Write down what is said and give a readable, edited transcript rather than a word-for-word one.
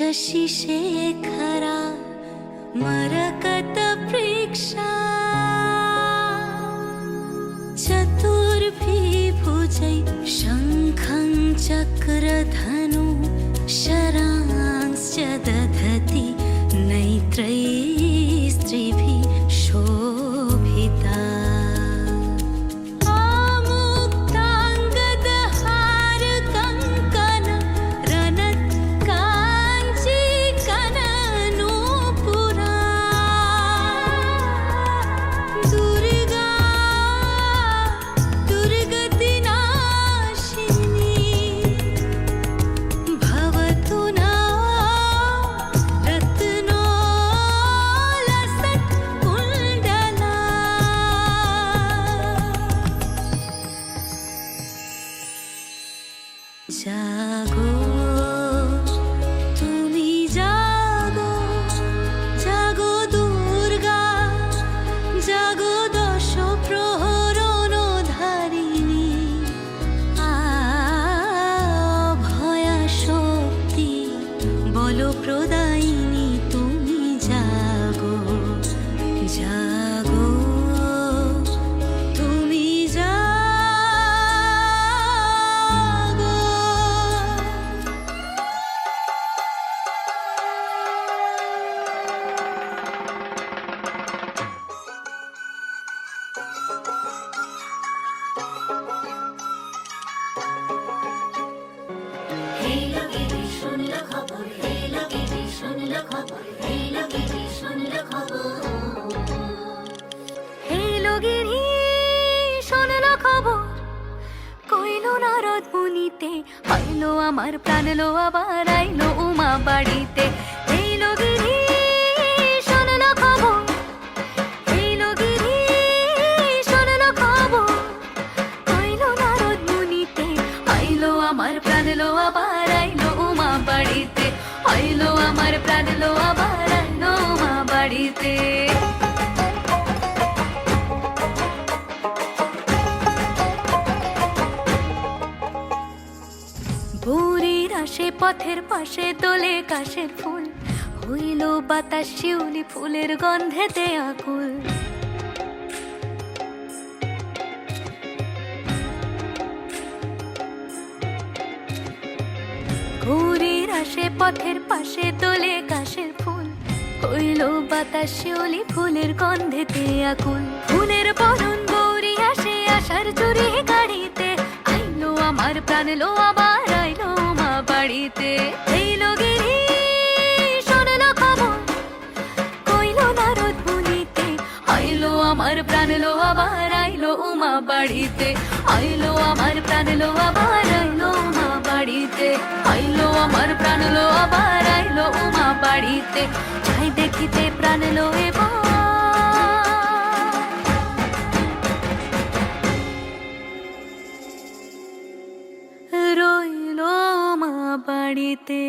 शशि शेखरा मरकत प्रेक्षा चतुर्भिभुजै शङ्खं चक्रधनु शरांश्च दधति नैत्रैः स्त्रिभिः शोभिता जागो तुमी जागो जागो दुर्गा जागो दश प्रहरण धारिणी भया शक्ति बल प्रदायिनी तुमी जागो जागो तुमी আইলো আমার প্রাণ লো আবার আইলো উমা বাড়িতে এইলো গিরি শোনলো খবর এইলো গিরি শোনলো খবর কইলো নারদ মুনিতে আইলো আমার প্রাণ লো আবার আইলো উমা বাড়িতে আইলো আমার প্রাণ লো আবার আইলো উমা বাড়িতে ভোরের আসে পথের পাশে তোলে কাশের ফুল হইল বাতাস শিউলি ফুলের গন্ধেতে আকুল ভোরের আসে পথের পাশে তোলে কাশের ফুল হইল বাতাস শিউলি ফুলের গন্ধেতে আকুল ফুলের বরণ গৌরী আসে আশার চুরি গাড়িতে আইলো আমার প্রাণ লো আবার আইলো মা বাড়িতে এইলো গিরি শোনলো খবর কইলো নারদ মুনিতে আইলো আমার প্রাণ লো আবার আইলো উমা বাড়িতে আইলো আমার প্রাণ লো আবার আইলো উমা বাড়িতে আইলো আমার প্রাণ লো আবার আইলো উমা বাড়িতে যাই দেখিতে প্রাণ লো এবার রইলো মা বাড়িতে।